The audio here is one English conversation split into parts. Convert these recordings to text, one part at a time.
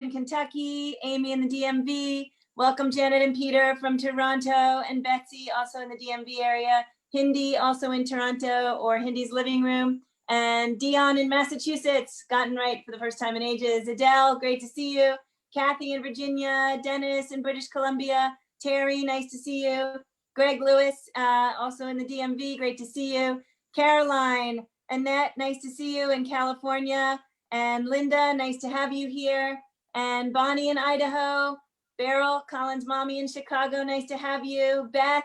in Kentucky, Amy in the DMV. Welcome Janet and Peter from Toronto, and Betsy also in the DMV area. Hindi also in Toronto, or Hindi's living room. And Dion in Massachusetts, gotten right for the first time in ages. Adele, great to see you. Kathy in Virginia, Dennis in British Columbia, Terry, nice to see you. Greg Lewis, also in the DMV, great to see you. Caroline, Annette, nice to see you in California. And Linda, nice to have you here. And Bonnie in Idaho. Beryl, Colin's mommy in Chicago, nice to have you. Beth,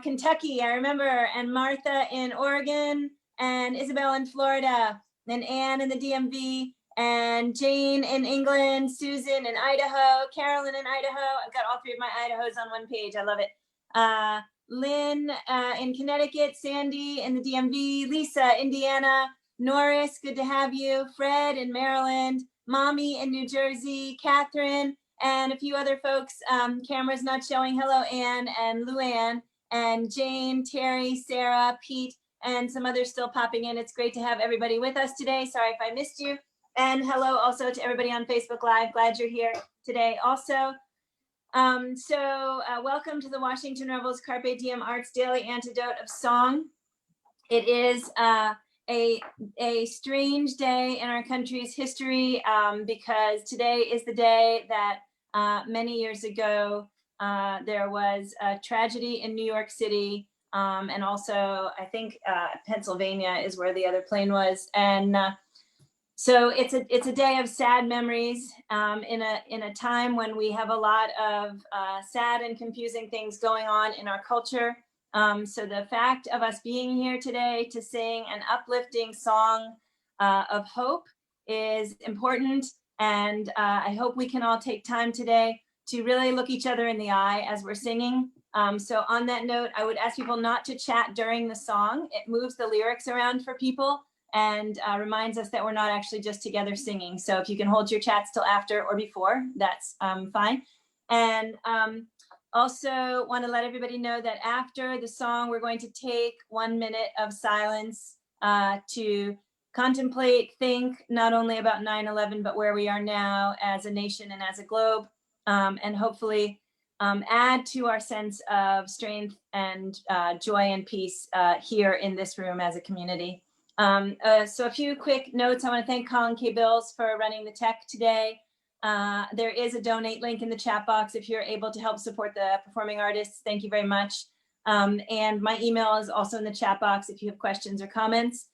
Kentucky, I remember. And Martha in Oregon. And Isabel in Florida. And Anne in the DMV. And Jane in England. Susan in Idaho. Carolyn in Idaho. I've got all three of my Idahos on one page. I love it. Lynn in Connecticut. Sandy in the DMV. Lisa, Indiana. Norris, good to have you. Fred in Maryland. Mommy in New Jersey. Catherine, and a few other folks. Camera's not showing. Hello, Anne and Luann, and Jane, Terry, Sarah, Pete, and some others still popping in. It's great to have everybody with us today. Sorry if I missed you. And hello also to everybody on Facebook Live. Glad you're here today also. Welcome to the Washington Rebels Carpe Diem Arts Daily Antidote of Song. It is a strange day in our country's history because today is the day that many years ago there was a tragedy in New York City, and also I think Pennsylvania is where the other plane was, and so it's a day of sad memories in a time when we have a lot of sad and confusing things going on in our culture. So the fact of us being here today to sing an uplifting song of hope is important. And I hope we can all take time today to really look each other in the eye as we're singing. So on that note, I would ask people not to chat during the song. It moves the lyrics around for people and reminds us that we're not actually just together singing. So if you can hold your chats till after or before, that's fine. And also want to let everybody know that after the song, we're going to take 1 minute of silence to contemplate, think not only about 9/11, but where we are now as a nation and as a globe, and hopefully add to our sense of strength and joy and peace here in this room as a community. So a few quick notes. I want to thank Colin K. Bills for running the tech today. There is a donate link in the chat box if you're able to help support the performing artists. Thank you very much. And my email is also in the chat box if you have questions or comments.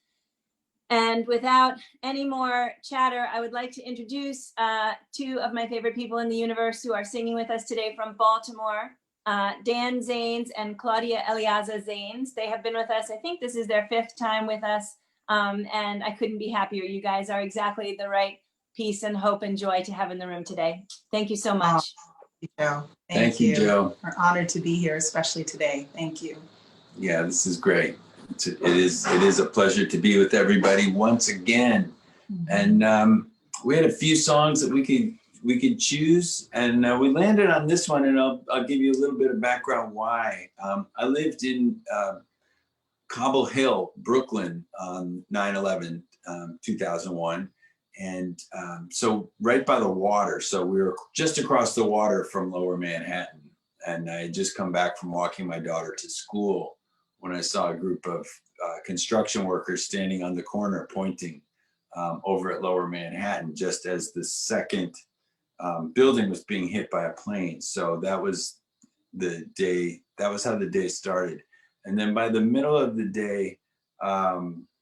And without any more chatter, I would like to introduce two of my favorite people in the universe who are singing with us today from Baltimore, Dan Zanes and Claudia Eliaza Zanes. They have been with us. I think this is their 5th time with us. And I couldn't be happier. You guys are exactly the right peace and hope and joy to have in the room today. Thank you so much. Joe. Thank you, Joe. We're honored to be here, especially today. Thank you. Yeah, this is great. It is a pleasure to be with everybody once again. Mm-hmm. And we had a few songs that we could choose, and we landed on this one. And I'll give you a little bit of background why. I lived in Cobble Hill, Brooklyn, on 9/11, 2001. And so right by the water. So we were just across the water from Lower Manhattan. And I had just come back from walking my daughter to school when I saw a group of construction workers standing on the corner pointing over at Lower Manhattan, just as the second building was being hit by a plane. So that was the day, that was how the day started. And then by the middle of the day,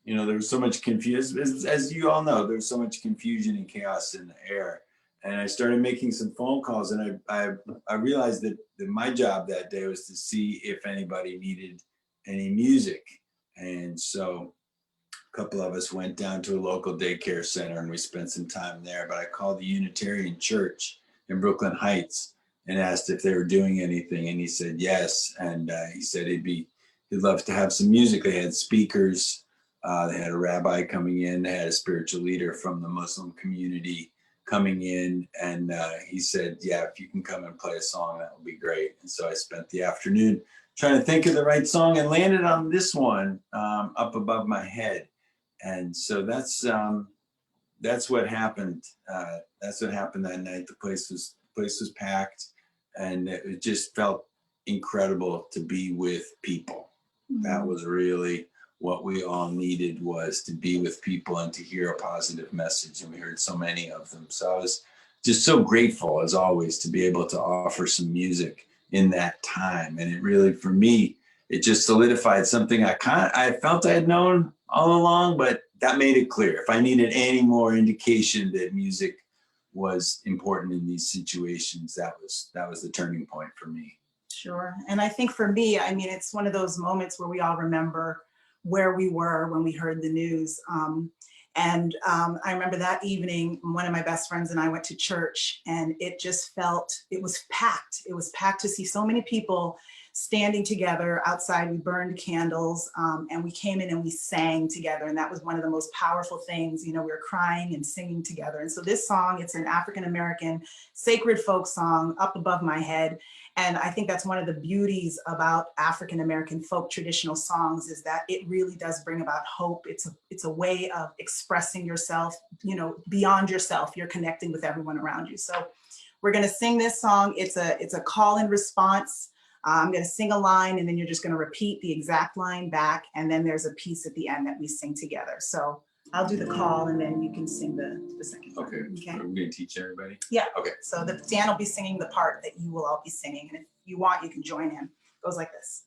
you know, there was so much confusion, as you all know, there's so much confusion and chaos in the air. And I started making some phone calls, and I realized that my job that day was to see if anybody needed any music. And so a couple of us went down to a local daycare center and we spent some time there. But I called the Unitarian Church in Brooklyn Heights and asked if they were doing anything. And he said yes. And he said he'd love to have some music. They had speakers. They had a rabbi coming in. They had a spiritual leader from the Muslim community coming in. And he said, yeah, if you can come and play a song, that would be great. And so I spent the afternoon trying to think of the right song and landed on this one up above my head. And so that's that's what happened. That's what happened that night. The place was packed, and it just felt incredible to be with people. That was really what we all needed, was to be with people and to hear a positive message. And we heard so many of them. So I was just so grateful, as always, to be able to offer some music in that time. And it really, for me, it just solidified something I felt I had known all along, but that made it clear. If I needed any more indication that music was important in these situations, that was the turning point for me. Sure. And I think for me, I mean, it's one of those moments where we all remember where we were when we heard the news. I remember that evening, one of my best friends and I went to church, and it was packed. It was packed to see so many people standing together outside. We burned candles, and we came in and we sang together. And that was one of the most powerful things. You know, we were crying and singing together. And so this song, it's an African-American sacred folk song, Up Above My Head. And I think that's one of the beauties about African-American folk traditional songs, is that it really does bring about hope. It's a way of expressing yourself, you know, beyond yourself. You're connecting with everyone around you. So we're going to sing this song. It's a call and response. I'm going to sing a line, and then you're just going to repeat the exact line back. And then there's a piece at the end that we sing together. So I'll do the call, and then you can sing the second part. Okay. Are we going to teach everybody? Yeah. Okay. So Dan will be singing the part that you will all be singing. And if you want, you can join him. It goes like this.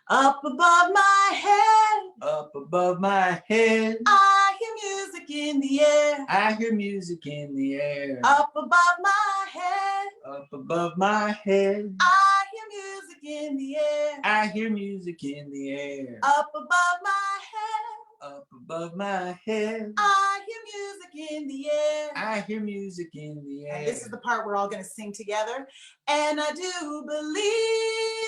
Up above my head. Up above my head. I hear music in the air. I hear music in the air. Up above my head. Up above my head. I hear music in the air. I hear music in the air. Up above my head. Up above my head. I hear music in the air. I hear music in the air. And this is the part we're all going to sing together. And I do believe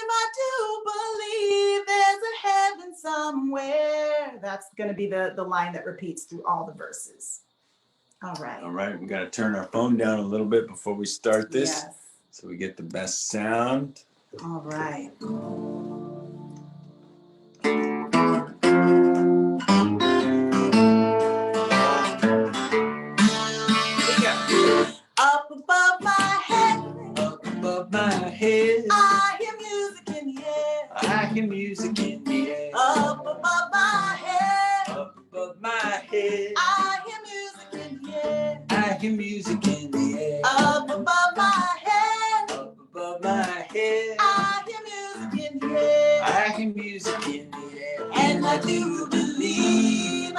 there's a heaven somewhere. That's going to be the line that repeats through all the verses. All right. All right, we got to turn our phone down a little bit before we start this, Yes. so we get the best sound. All right. Up above my head. Up above my head. I hear music in the air. I hear music in the air. Up above my head. Up above my head. I hear music in the air. I hear music in the air. Up above my head. Up above my head. I hear music in the air. I hear music in the air. And I do believe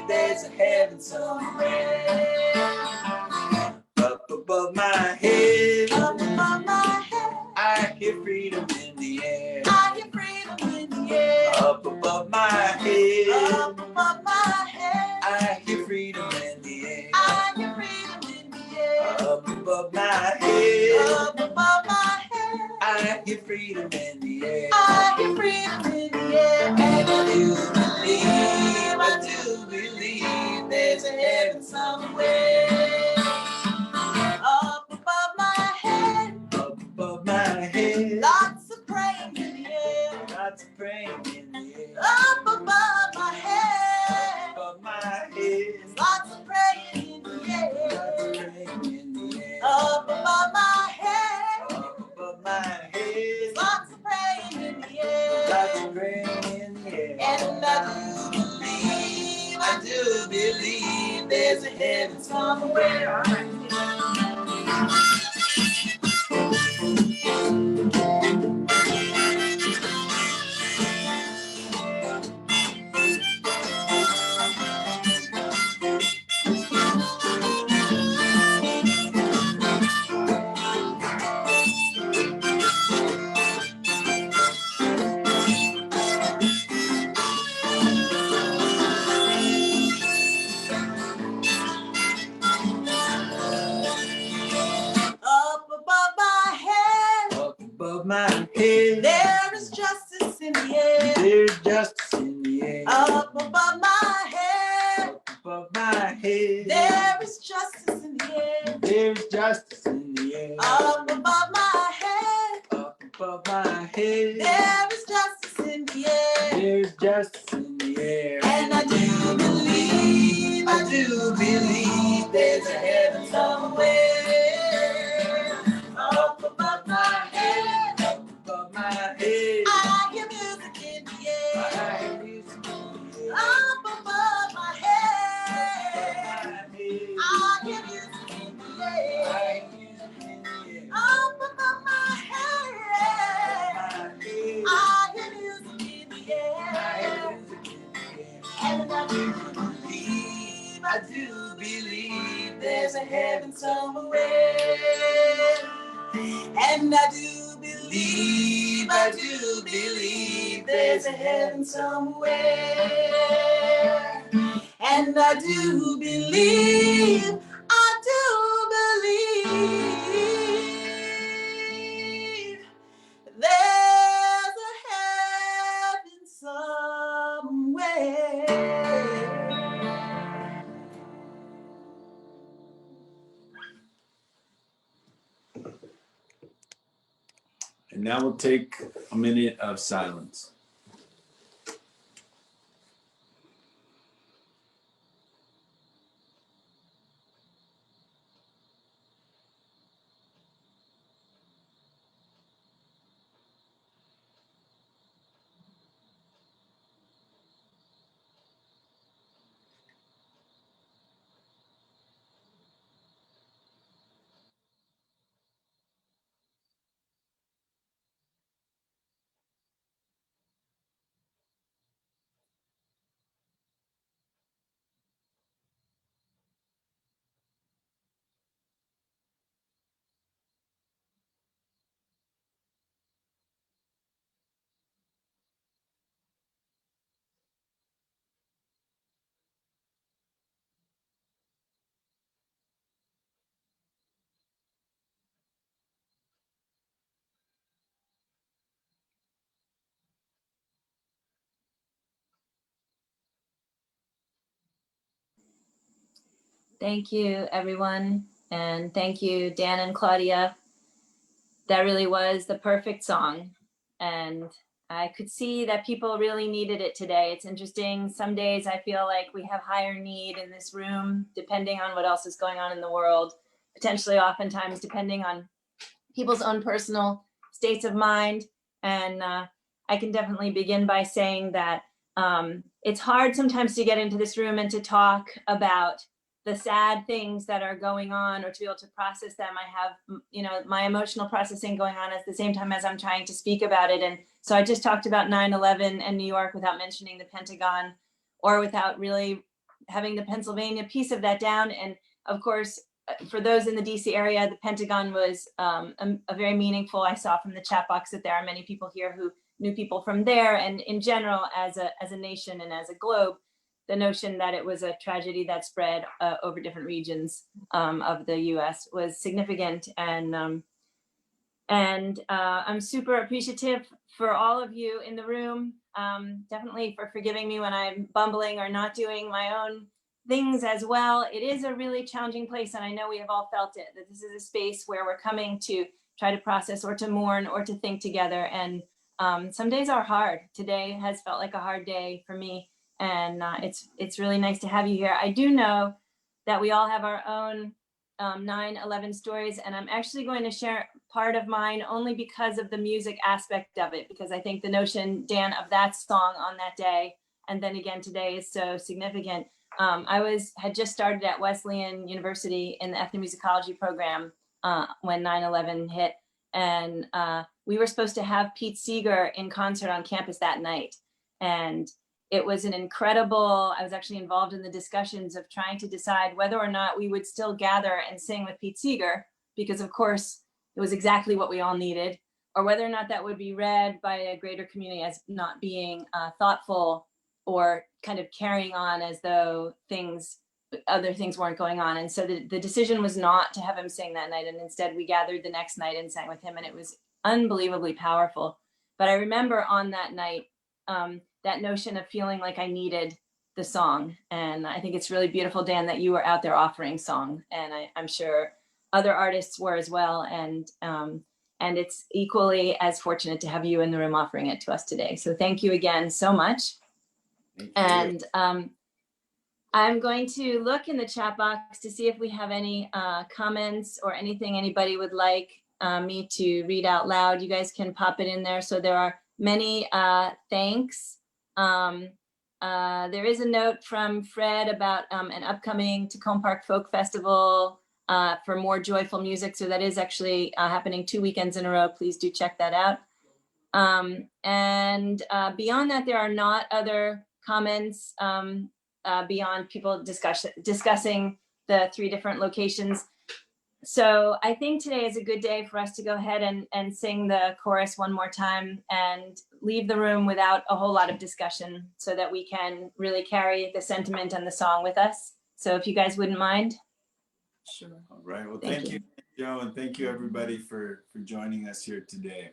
there's a heaven somewhere. Up above my head. Up above my head. I hear freedom in the air. I hear freedom in the air. Up above my head. Up above my head. I hear freedom in the air. I hear freedom in the air. Up above my head. Up above my head. I hear freedom in the air. I hear freedom in the air. And I do believe there's a heaven somewhere. Up above my head. Up above my head. Lots of praying in the air. Lots of praying in the air. Up above my head. Above my head. Lots of praying in the air. Lots of praying in the air. Up above my head. Up above my head. Lots of praying in the air. Lots of praying in the air. And I do believe there's a heaven somewhere. My head. there is justice in the air. There's justice in the air. Up above my head. Up above my head. There is justice in the air. There's justice in the air. Up above my head. Up above my head. There is justice in the air. There's justice in the air. And I do believe do believe there's a heaven somewhere. Up above my head, up above my head. I hear music in the air. I hear music in the air. Up above my head. I hear music in the air. I hear music in the air. Up above my head. I hear music in the air. I hear music in the air. And I do believe there's a heaven somewhere. And I do believe there's a heaven somewhere. And I do believe there's a heaven somewhere. And now we'll take a minute of silence. Thank you, everyone. And thank you, Dan and Claudia. That really was the perfect song. And I could see that people really needed it today. It's interesting. Some days I feel like we have higher need in this room, depending on what else is going on in the world, potentially oftentimes depending on people's own personal states of mind. And I can definitely begin by saying that it's hard sometimes to get into this room and to talk about the sad things that are going on, or to be able to process them. I have, my emotional processing going on at the same time as I'm trying to speak about it. And so I just talked about 9/11 and New York without mentioning the Pentagon, or without really having the Pennsylvania piece of that down. And of course, for those in the DC area, the Pentagon was a very meaningful. I saw from the chat box that there are many people here who knew people from there, and in general, as a nation and as a globe, the notion that it was a tragedy that spread over different regions of the U.S. was significant. And I'm super appreciative for all of you in the room, definitely for forgiving me when I'm bumbling or not doing my own things as well. It is a really challenging place, and I know we have all felt it, that this is a space where we're coming to try to process or to mourn or to think together. And some days are hard. Today has felt like a hard day for me, and it's really nice to have you here. I do know that we all have our own 9/11 stories, and I'm actually going to share part of mine only because of the music aspect of it, because I think the notion, Dan, of that song on that day, and then again today, is so significant. I had just started at Wesleyan University in the ethnomusicology program when 9/11 hit, and we were supposed to have Pete Seeger in concert on campus that night. And it was an incredible, I was actually involved in the discussions of trying to decide whether or not we would still gather and sing with Pete Seeger, because of course it was exactly what we all needed, or whether or not that would be read by a greater community as not being thoughtful, or kind of carrying on as though other things weren't going on. And so the decision was not to have him sing that night, and instead we gathered the next night and sang with him, and it was unbelievably powerful. But I remember on that night, that notion of feeling like I needed the song. And I think it's really beautiful, Dan, that you were out there offering song, and I'm sure other artists were as well. And it's equally as fortunate to have you in the room offering it to us today. So thank you again so much. And I'm going to look in the chat box to see if we have any comments or anything anybody would like me to read out loud. You guys can pop it in there. So there are many thanks. There is a note from Fred about an upcoming Tacoma Park Folk Festival for more joyful music. So that is actually happening 2 weekends in a row. Please do check that out. And beyond that, there are not other comments beyond people discussing the 3 different locations. So I think today is a good day for us to go ahead and sing the chorus one more time and leave the room without a whole lot of discussion so that we can really carry the sentiment and the song with us. So if you guys wouldn't mind. Sure. All right. Well, Thank thank you. you, Joe, and thank you everybody for joining us here today.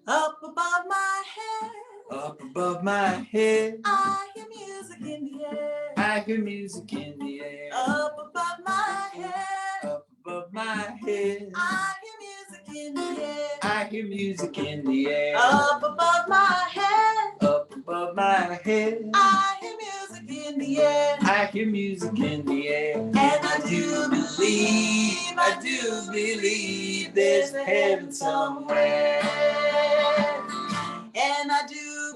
Up above my head, Up above my head, I hear music in the air. I hear music in the air. Up above my head, Up above my head, I hear music in the air. I hear music in the air. Up above my head, Up above my head, I hear music in the air. I hear music in the air. And I do believe there's a heaven somewhere. And I do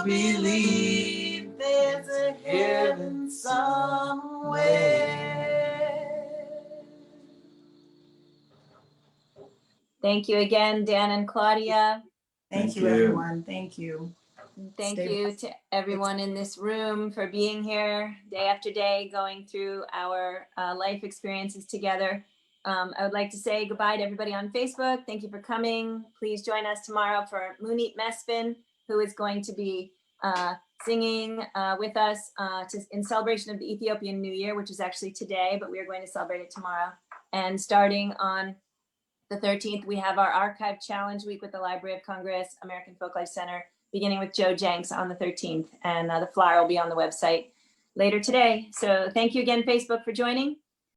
believe there's a heaven somewhere. Thank you again, Dan and Claudia. Thank you, you. everyone. Thank you. Thank Stay you to everyone in this room for being here day after day, going through our life experiences together. I would like to say goodbye to everybody on Facebook. Thank you for coming. Please join us tomorrow for Munit Mesfin, who is going to be singing with us in celebration of the Ethiopian New Year, which is actually today, but we are going to celebrate it tomorrow. And starting on the 13th, we have our Archive Challenge Week with the Library of Congress, American Folklife Center, beginning with Joe Jenks on the 13th. And the flyer will be on the website later today. So thank you again, Facebook, for joining.